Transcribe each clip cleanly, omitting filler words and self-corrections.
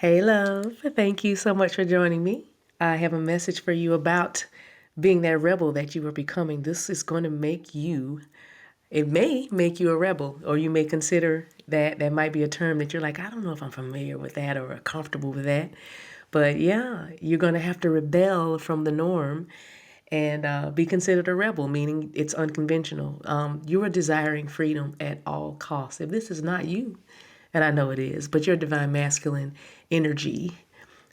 Hey, love. Thank you so much for joining me. I have a message for you about being that rebel that you are becoming. This is going to make you, it may make you a rebel, or you may consider that might be a term that you're like, I don't know if I'm familiar with that or comfortable with that. But yeah, you're going to have to rebel from the norm and be considered a rebel, meaning it's unconventional. You are desiring freedom at all costs. If this is not you, and I know it is, but your divine masculine energy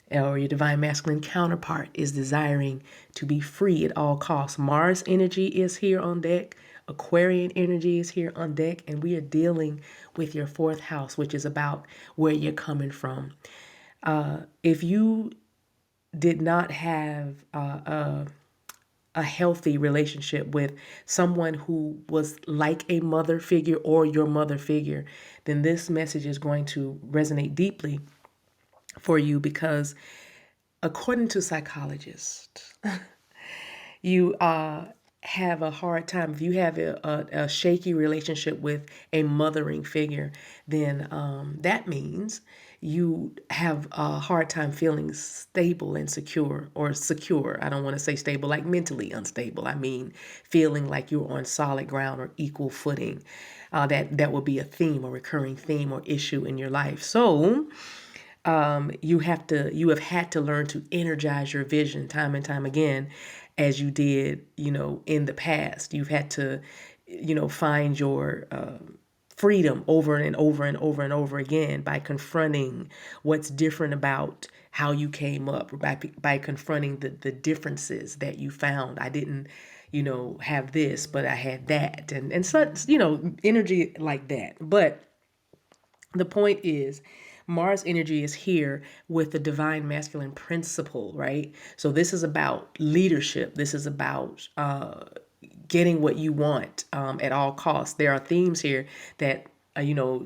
or your divine masculine counterpart is desiring to be free at all costs. Mars energy is here on deck. Aquarian energy is here on deck, and we are dealing with your fourth house, which is about where you're coming from. If you did not have a healthy relationship with someone who was like a mother figure or your mother figure, then this message is going to resonate deeply for you because according to psychologists, you have a hard time. If you have a shaky relationship with a mothering figure, then that means you have a hard time feeling stable and secure, or secure. I don't want to say stable like mentally unstable. I mean feeling like you're on solid ground or equal footing. That will be a theme, a recurring theme or issue in your life. So you have had to learn to energize your vision time and time again, as you did, in the past. You've had to, find your freedom over and over and over and over again by confronting what's different about how you came up, by confronting the differences that you found. I didn't, have this, but I had that, and such, energy like that. But the point is, Mars energy is here with the divine masculine principle, right? So this is about leadership. This is about getting what you want at all costs. There are themes here that,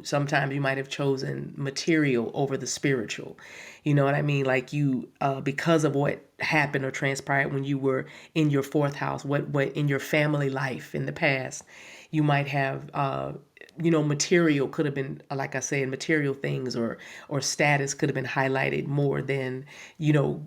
sometimes you might have chosen material over the spiritual. You know what I mean? Like you, because of what happened or transpired when you were in your fourth house, what in your family life in the past, you might have material could have been, like I said, material things or status could have been highlighted more than,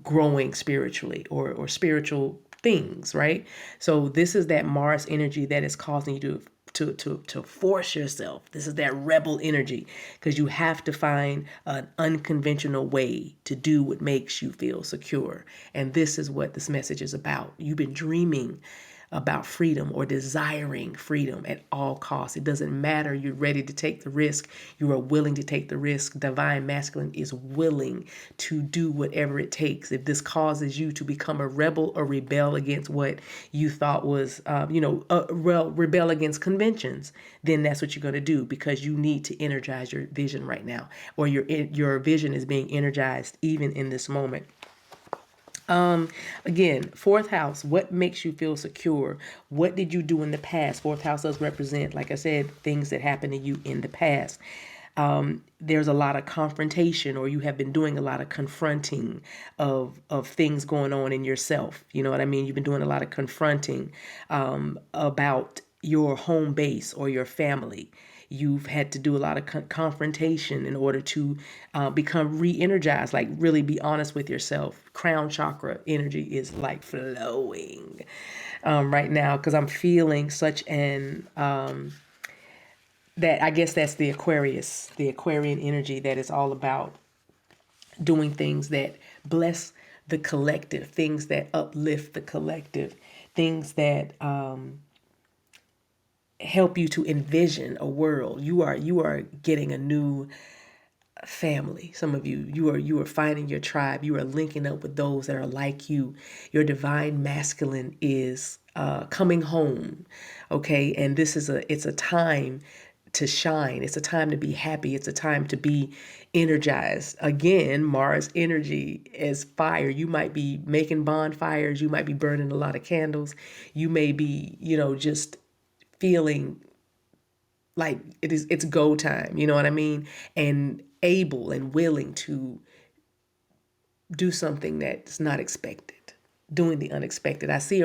growing spiritually or spiritual things, right? So this is that Mars energy that is causing you to force yourself. This is that rebel energy, because you have to find an unconventional way to do what makes you feel secure. And this is what this message is about. You've been dreaming about freedom or desiring freedom at all costs. It doesn't matter. You're ready to take the risk. You are willing to take the risk. Divine masculine is willing to do whatever it takes. If this causes you to become a rebel or rebel against what you thought was, rebel against conventions, then that's what you're going to do, because you need to energize your vision right now, or your vision is being energized even in this moment. Again, fourth house, what makes you feel secure? What did you do in the past? Fourth house does represent, like I said, things that happened to you in the past. There's a lot of confrontation, or you have been doing a lot of confronting of things going on in yourself. You know what I mean? You've been doing a lot of confronting about your home base or your family. You've had to do a lot of confrontation in order to become re-energized, like really be honest with yourself. Crown chakra energy is like flowing right now, because I'm feeling such an that I guess that's the Aquarian energy, that is all about doing things that bless the collective, things that uplift the collective, things that help you to envision a world. You are getting a new family. Some of you are finding your tribe. You are linking up with those that are like you. Your divine masculine is coming home. Okay, and it's a time to shine. It's a time to be happy. It's a time to be energized. Again, Mars energy is fire. You might be making bonfires. You might be burning a lot of candles. You may be, just feeling like it's go time, you know what I mean? And able and willing to do something that's not expected, doing the unexpected. I see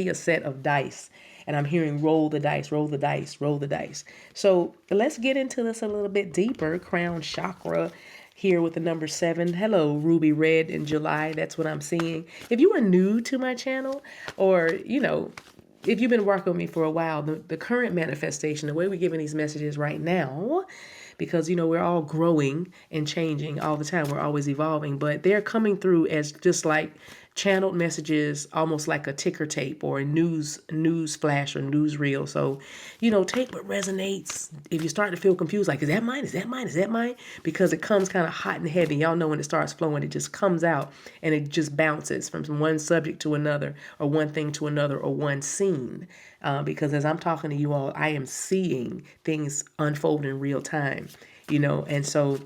a set of dice, and I'm hearing roll the dice, roll the dice, roll the dice. So let's get into this a little bit deeper. Crown chakra, here with the number 7. Hello, Ruby Red in July. That's what I'm seeing. If you are new to my channel, or, if you've been working with me for a while, the current manifestation, the way we're giving these messages right now, because, we're all growing and changing all the time. We're always evolving, but they're coming through as just like channeled messages, almost like a ticker tape or a news flash or news reel. So, take what resonates. If you start to feel confused, like, is that mine? Is that mine? Is that mine? Because it comes kind of hot and heavy. Y'all know when it starts flowing, it just comes out and it just bounces from one subject to another, or one thing to another, or one scene. Because as I'm talking to you all, I am seeing things unfold in real time, and so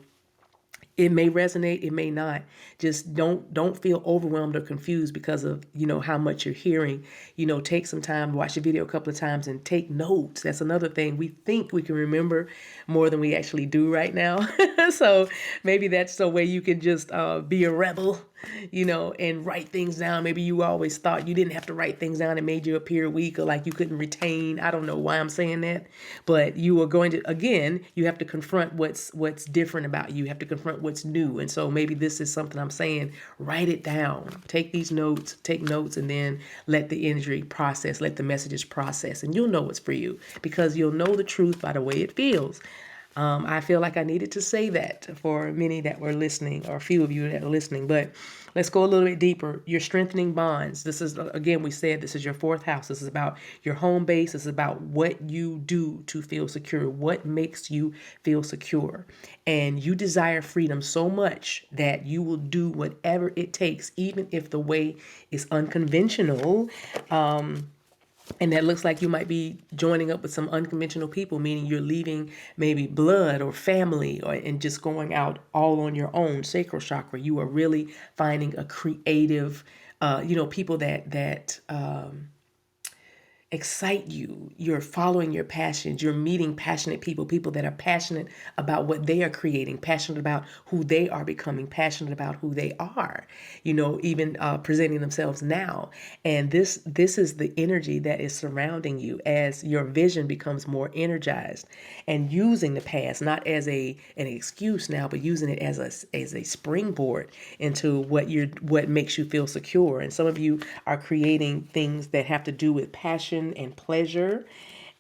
it may resonate, it may not. Just don't feel overwhelmed or confused because of, how much you're hearing. Take some time, watch the video a couple of times and take notes. That's another thing. We think we can remember more than we actually do right now. So maybe that's the way you can just be a rebel, and write things down. Maybe you always thought you didn't have to write things down. It made you appear weak or like you couldn't retain. I don't know why I'm saying that, but you are going to, again, you have to confront what's different about you. You have to confront what's new. And so maybe this is something I'm saying, write it down, take notes, and then let the energy process, let the messages process, and you'll know what's for you, because you'll know the truth by the way it feels. I feel like I needed to say that for many that were listening, or a few of you that are listening, but let's go a little bit deeper. You're strengthening bonds. This is, again, we said this is your 4th house. This is about your home base. This is about what you do to feel secure, what makes you feel secure. And you desire freedom so much that you will do whatever it takes, even if the way is unconventional. And that looks like you might be joining up with some unconventional people, meaning you're leaving maybe blood or family, and just going out all on your own. Sacral chakra, you are really finding a creative, people that excite you. You're following your passions. You're meeting passionate people that are passionate about what they are creating, passionate about who they are becoming, passionate about who they are, even presenting themselves now. And this is the energy that is surrounding you as your vision becomes more energized, and using the past not as an excuse now, but using it as a springboard into what makes you feel secure. And some of you are creating things that have to do with passion and pleasure,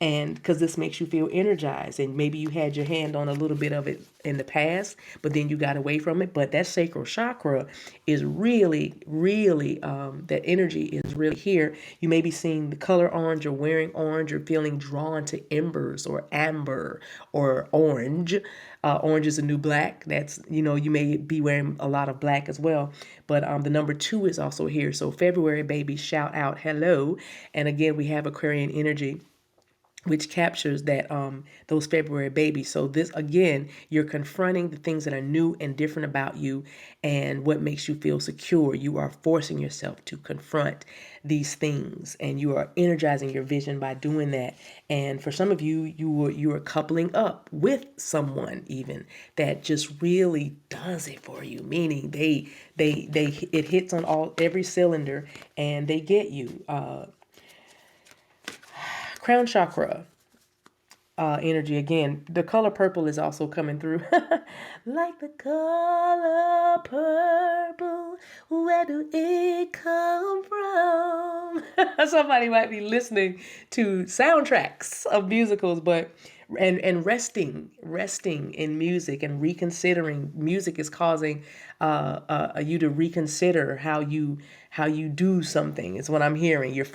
and because this makes you feel energized. And maybe you had your hand on a little bit of it in the past, but then you got away from it. But that sacral chakra is really, really, that energy is really here. You may be seeing the color orange, or wearing orange, or feeling drawn to embers or amber or orange. Orange is a new black. That's, you may be wearing a lot of black as well. But the number 2 is also here. So February, baby, shout out, hello. And again, we have Aquarian energy, which captures that those February babies. So this, again, you're confronting the things that are new and different about you and what makes you feel secure. You are forcing yourself to confront these things, and you are energizing your vision by doing that. And for some of you, you are coupling up with someone even that just really does it for you, meaning it hits on every cylinder and they get you. Crown chakra energy, again, the color purple is also coming through. Like the color purple, where do it come from? Somebody might be listening to soundtracks of musicals, but and resting in music and reconsidering. Music is causing you to reconsider how you do something. Is what I'm hearing. You're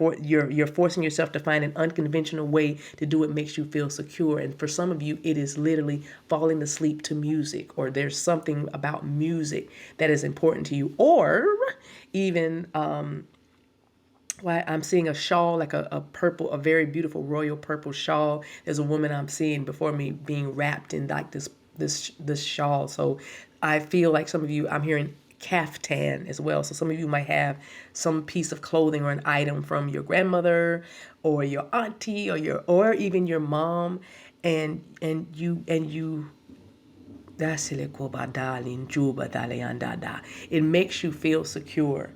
forcing yourself to find an unconventional way to do what makes you feel secure. And for some of you, it is literally falling asleep to music, or there's something about music that is important to you, or even I'm seeing a shawl, like a purple, a very beautiful royal purple shawl. There's a woman I'm seeing before me being wrapped in like this shawl. So I feel like some of you, I'm hearing caftan as well. So some of you might have some piece of clothing or an item from your grandmother or your auntie or even your mom, and you it makes you feel secure.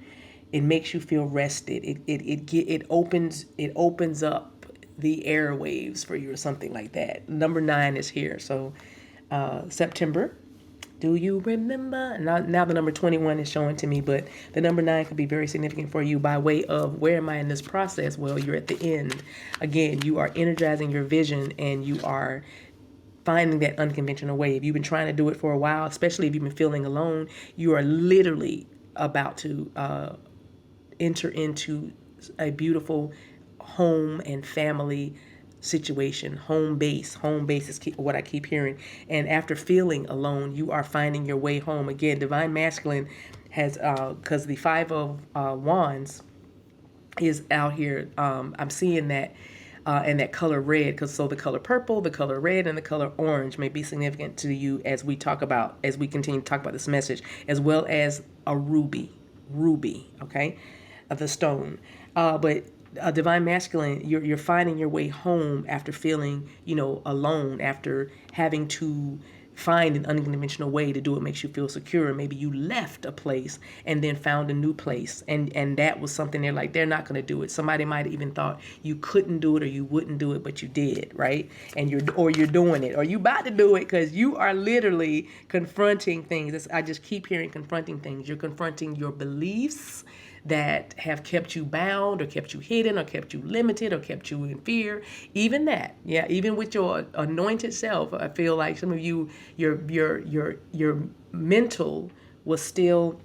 It makes you feel rested. It opens up the airwaves for you, or something like that. Number 9 is here. So September, Do you remember? Now the number 21 is showing to me, but the number 9 could be very significant for you by way of where am I in this process? Well, you're at the end. Again, you are energizing your vision and you are finding that unconventional way. If you've been trying to do it for a while, especially if you've been feeling alone, you are literally about to enter into a beautiful home and family situation. Home base is what I keep hearing. And after feeling alone, you are finding your way home. Again, divine masculine has because the 5 of wands is out here. I'm seeing that and that color red, because so the color purple, the color red, and the color orange may be significant to you as we continue to talk about this message, as well as a ruby, okay, the stone. But a divine masculine, you're finding your way home after feeling, alone, after having to find an unconventional way to do what makes you feel secure. Maybe you left a place and then found a new place, and that was something they're not going to do it. Somebody might have even thought you couldn't do it or you wouldn't do it, but you did, right? And you're doing it, or you about to do it, because you are literally confronting things. I just keep hearing confronting things. You're confronting your beliefs that have kept you bound or kept you hidden or kept you limited or kept you in fear. Even that, yeah, even with your anointed self, I feel like some of you, your mental was still,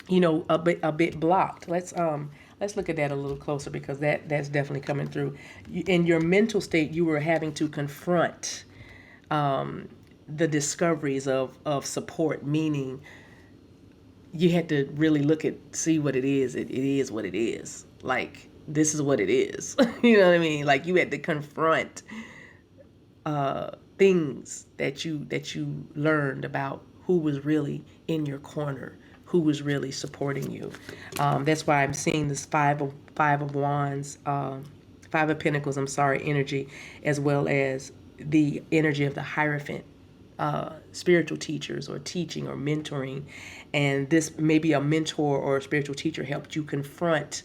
a bit blocked. Let's look at that a little closer, because that's definitely coming through. In your mental state, you were having to confront the discoveries of support, meaning you had to really see what it is. It is what it is. Like, this is what it is. You know what I mean? Like, you had to confront things that you learned about who was really in your corner, who was really supporting you. That's why I'm seeing this five of wands, 5 of pentacles, energy, as well as the energy of the Hierophant, spiritual teachers or teaching or mentoring. And this maybe a mentor or a spiritual teacher helped you confront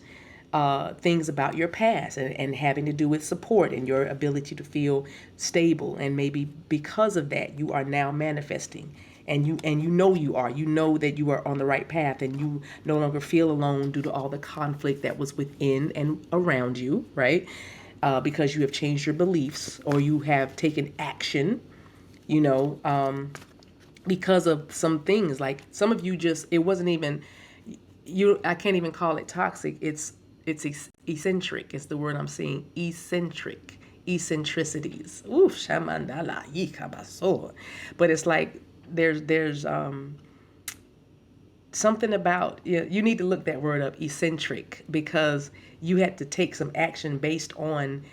things about your past, and having to do with support and your ability to feel stable. And maybe because of that, you are now manifesting. And you know that you are on the right path, and you no longer feel alone due to all the conflict that was within and around you, right? Because you have changed your beliefs, or you have taken action, because of some things. Like, some of you it wasn't even I can't even call it toxic. It's eccentric. It's the word I'm seeing. Eccentricities. Ooh, shamandala yikabaso. But it's like there's something about, you need to look that word up, eccentric, because you had to take some action based on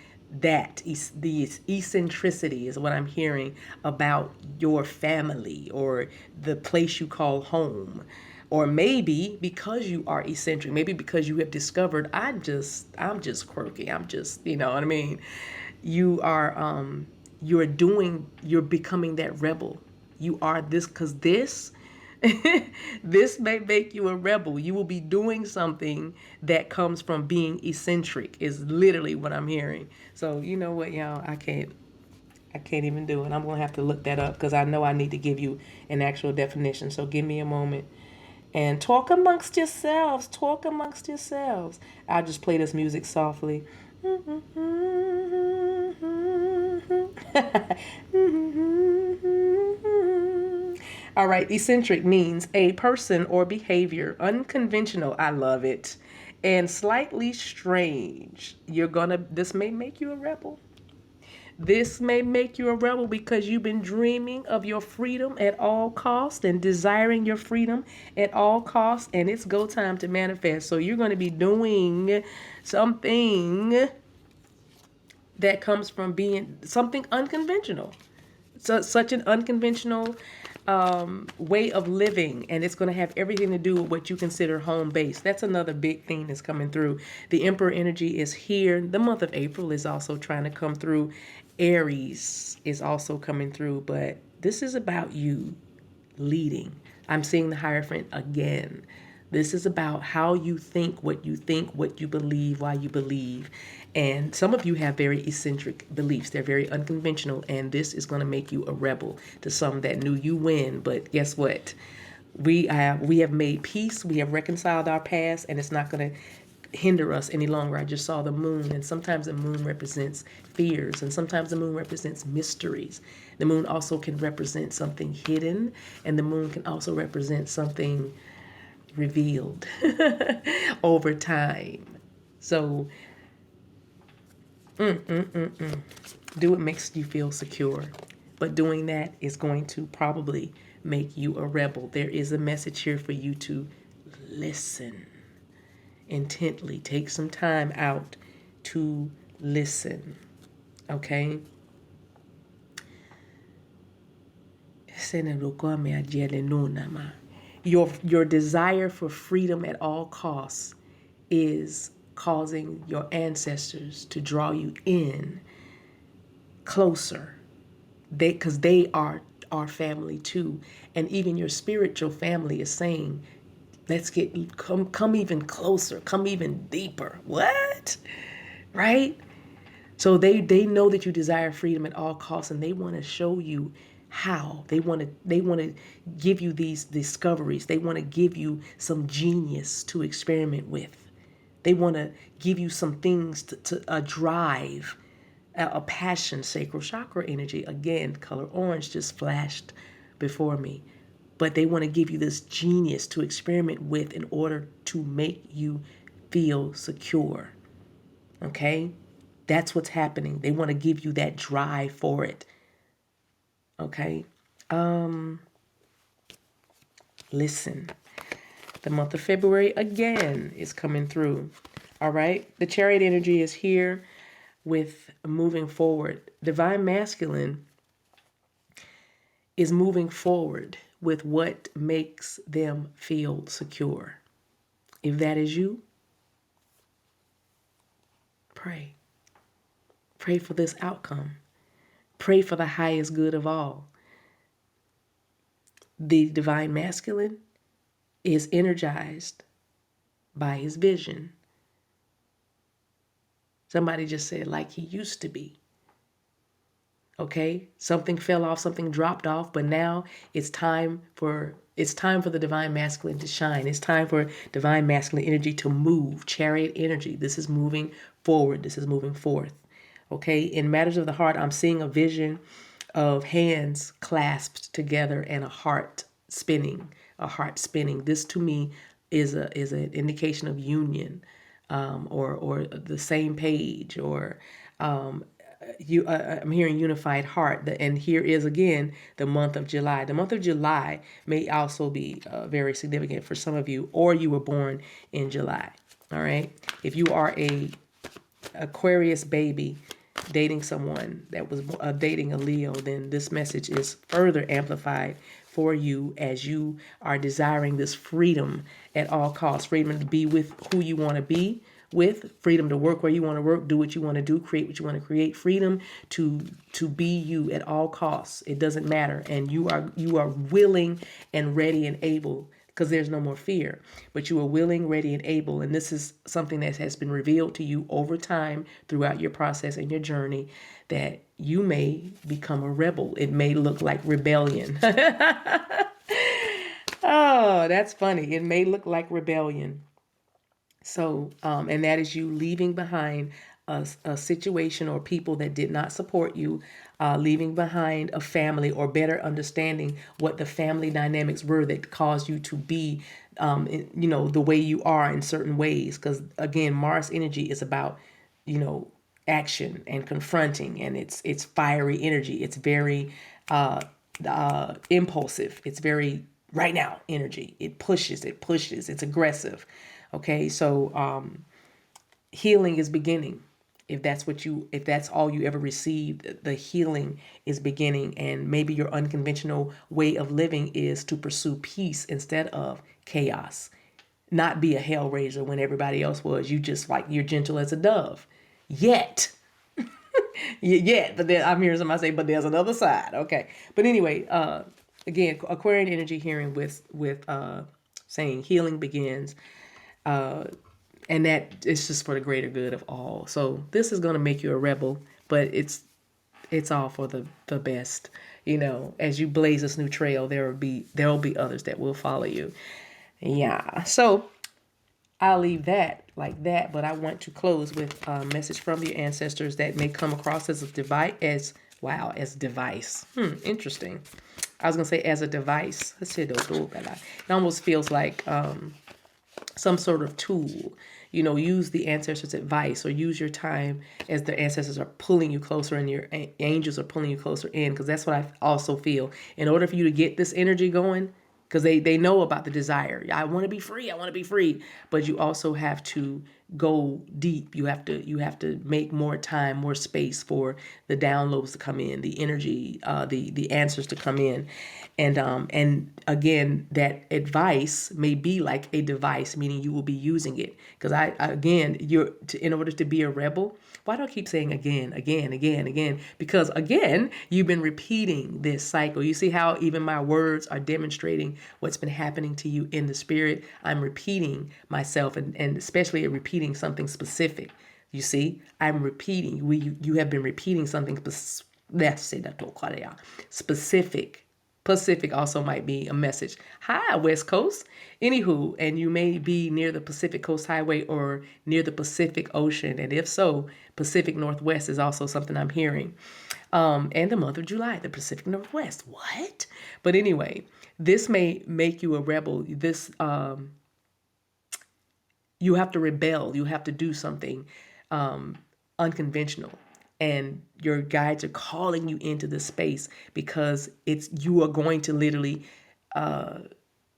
that. These eccentricity is what I'm hearing about your family or the place you call home. Or maybe because you are eccentric, maybe because you have discovered I'm just quirky. I'm just, you know what I mean? You are you're becoming that rebel. You are this, because this this may make you a rebel. You will be doing something that comes from being eccentric, is literally what I'm hearing. So you know what, y'all, I can't even do it. I'm gonna have to look that up, because I know I need to give you an actual definition. So give me a moment and talk amongst yourselves. Talk amongst yourselves. I'll just play this music softly. All right, eccentric means a person or behavior unconventional. I love it. And slightly strange. This may make you a rebel. This may make you a rebel because you've been dreaming of your freedom at all costs and desiring your freedom at all costs, and it's go time to manifest. So you're going to be doing something that comes from being something unconventional. So, such an unconventional way of living, and it's going to have everything to do with what you consider home base. That's another big thing that's coming through. The Emperor energy is here. The month of April is also trying to come through. Aries is also coming through, but this is about you leading. I'm seeing the Hierophant again. This is about how you think, what you believe, why you believe. And some of you have very eccentric beliefs. They're very unconventional, and this is going to make you a rebel to some that knew you win. But guess what? We have made peace. We have reconciled our past, and it's not going to hinder us any longer. I just saw the moon, and sometimes the moon represents fears, and sometimes the moon represents mysteries. The moon also can represent something hidden, and the moon can also represent something revealed over time. So do what makes you feel secure, but doing that is going to probably make you a rebel. There is a message here for you to listen intently. Take some time out to listen. Okay? Your desire for freedom at all costs is causing your ancestors to draw you in closer. Because they are our family too. And even your spiritual family is saying, let's come even closer, come even deeper. What? Right? So they know that you desire freedom at all costs, and they want to show you how. They want to give you these discoveries. They want to give you some genius to experiment with. They want to give you some things to drive, a passion, sacral chakra energy. Again, color orange just flashed before me. But they want to give you this genius to experiment with in order to make you feel secure. Okay? That's what's happening. They want to give you that drive for it. Okay? Listen. The month of February again is coming through. All right? The Chariot energy is here with moving forward. Divine Masculine is moving forward with what makes them feel secure. If that is you, pray. Pray for this outcome. Pray for the highest good of all. The Divine Masculine is energized by his vision. Somebody just said, like he used to be. Okay? Something fell off, something dropped off, but now it's time for the Divine Masculine to shine. It's time for Divine Masculine energy to move. Chariot energy. This is moving forward. This is moving forth. Okay? In matters of the heart, I'm seeing a vision of hands clasped together and a heart spinning. This to me is an indication of union, or the same page, or I'm hearing unified heart. And here is again the month of July. The month of July may also be very significant for some of you, or you were born in July. All right. If you are a Aquarius baby dating someone that was dating a Leo, then this message is further amplified for you as you are desiring this freedom at all costs. Freedom to be with who you want to be with, freedom to work where you want to work, do what you want to do, create what you want to create, freedom to be you at all costs. It doesn't matter. And you are willing and ready and able, because there's no more fear, but you are willing, ready, and able. And this is something that has been revealed to you over time throughout your process and your journey, that you may become a rebel. It may look like rebellion. Oh, that's funny. It may look like rebellion. So, and that is you leaving behind a situation or people that did not support you, leaving behind a family, or better understanding what the family dynamics were that caused you to be, the way you are in certain ways. Because again, Mars energy is about, action and confronting, and it's fiery energy. It's very impulsive. It's very right now energy. It pushes, it's aggressive. Okay, so healing is beginning. If that's all you ever received, the healing is beginning. And maybe your unconventional way of living is to pursue peace instead of chaos. Not be a hellraiser when everybody else was. You're gentle as a dove. Yet, but then I'm hearing somebody say, but there's another side. Okay, but anyway, again, Aquarian energy hearing with saying healing begins. And that it's just for the greater good of all. So this is going to make you a rebel, but it's all for the best. As you blaze this new trail, there will be others that will follow you. Yeah. So I'll leave that like that, but I want to close with a message from your ancestors that may come across as a device, as device. Interesting. I was gonna say as a device. It almost feels like some sort of tool. Use the ancestors' advice or use your time as the ancestors are pulling you closer and your angels are pulling you closer in, because that's what I also feel. In order for you to get this energy going, because they know about the desire. I want to be free. I want to be free. But you also have to go deep. You have to make more time, more space for the downloads to come in, the energy, the answers to come in. And again, that advice may be like a device, meaning you will be using it. Because in order to be a rebel, why do I keep saying again, again, again, again? Because again, you've been repeating this cycle. You see how even my words are demonstrating what's been happening to you in the spirit. I'm repeating myself, and especially repeating something specific. You see, I'm repeating. You have been repeating something specific. Pacific also might be a message. Hi, West Coast. Anywho, and you may be near the Pacific Coast Highway or near the Pacific Ocean. And if so, Pacific Northwest is also something I'm hearing. And the month of July, the Pacific Northwest. What? But anyway, this may make you a rebel. You have to rebel. You have to do something unconventional. And your guides are calling you into this space because you are going to literally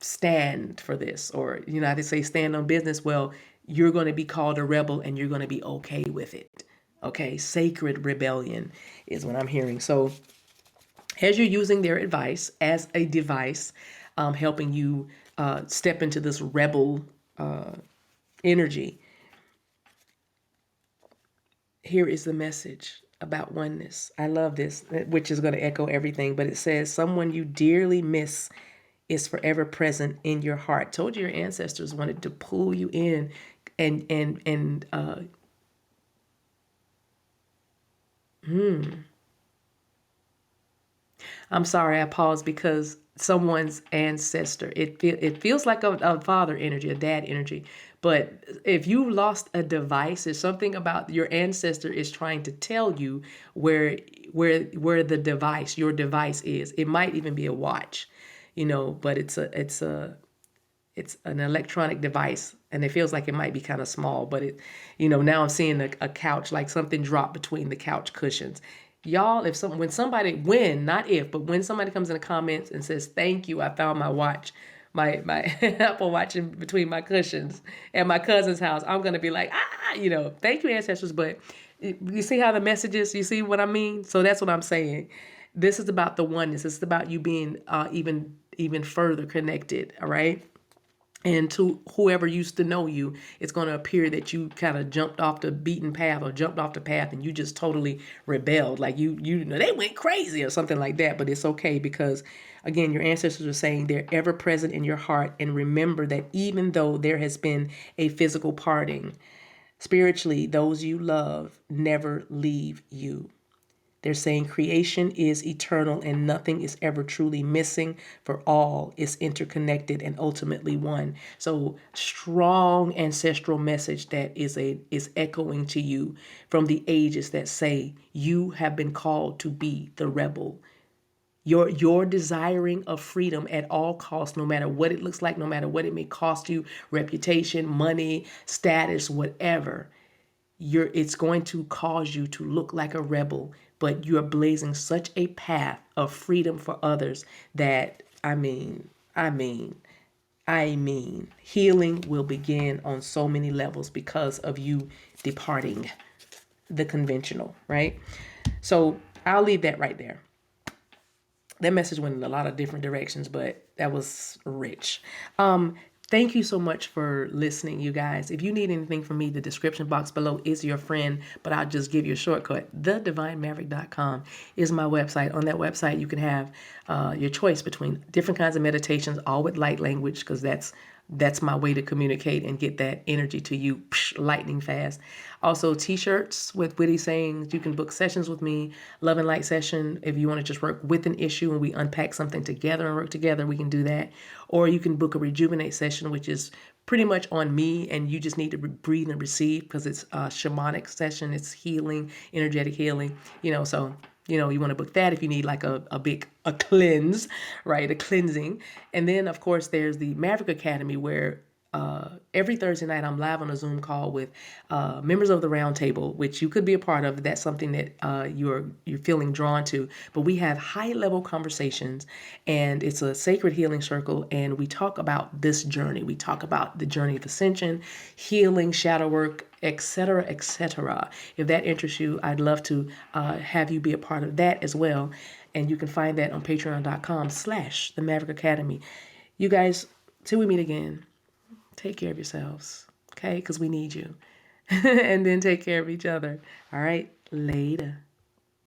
stand for this, or they say stand on business. Well, you're going to be called a rebel, and you're going to be okay with it. Okay, sacred rebellion is what I'm hearing. So, as you're using their advice as a device, helping you step into this rebel energy. Here is the message about oneness. I love this, which is going to echo everything, but it says, someone you dearly miss is forever present in your heart. Told you your ancestors wanted to pull you in and I'm sorry, I paused because someone's ancestor, it feels like a father energy, a dad energy. But if you lost a device, there's something about your ancestor is trying to tell you where the device, your device is. It might even be a watch, but it's an electronic device, and it feels like it might be kind of small, but now I'm seeing a couch, like something dropped between the couch cushions. Y'all, when somebody comes in the comments and says, thank you, I found my watch, my Apple Watch in between my cushions at my cousin's house, I'm going to be like, thank you, ancestors. But you see how the message is? You see what I mean? So that's what I'm saying. This is about the oneness. It's about you being even further connected, all right? And to whoever used to know you, it's going to appear that you kind of jumped off the beaten path or jumped off the path, and you just totally rebelled. Like they went crazy or something like that. But it's okay, because again, your ancestors are saying they're ever present in your heart. And remember that even though there has been a physical parting, spiritually, those you love never leave you. They're saying creation is eternal and nothing is ever truly missing, for all is interconnected and ultimately one. So strong ancestral message that is echoing to you from the ages that say you have been called to be the rebel. Your desiring of freedom at all costs, no matter what it looks like, no matter what it may cost you, reputation, money, status, whatever. It's going to cause you to look like a rebel, but you're blazing such a path of freedom for others that I mean, healing will begin on so many levels because of you departing the conventional, right? So I'll leave that right there. That message went in a lot of different directions, but that was rich. Thank you so much for listening, you guys. If you need anything from me, the description box below is your friend, but I'll just give you a shortcut. TheDivineMaverick.com is my website. On that website, you can have your choice between different kinds of meditations, all with light language, because that's that's my way to communicate and get that energy to you lightning fast. Also, t-shirts with witty sayings. You can book sessions with me. Love and light session. If you want to just work with an issue and we unpack something together and work together, we can do that. Or you can book a rejuvenate session, which is pretty much on me, and you just need to breathe and receive, because it's a shamanic session. It's healing, energetic healing, so you want to book that if you need like a big cleanse, right? A cleansing. And then, of course, there's the Maverick Academy, where every Thursday night I'm live on a Zoom call with members of the round table, which you could be a part of. That's something that you're feeling drawn to. But we have high level conversations, and it's a sacred healing circle. And we talk about this journey. We talk about the journey of ascension, healing, shadow work, etc., etc. If that interests you, I'd love to have you be a part of that as well. And you can find that on patreon.com/the Maverick Academy. You guys, till we meet again, take care of yourselves, okay? Because we need you. And then take care of each other. All right, later.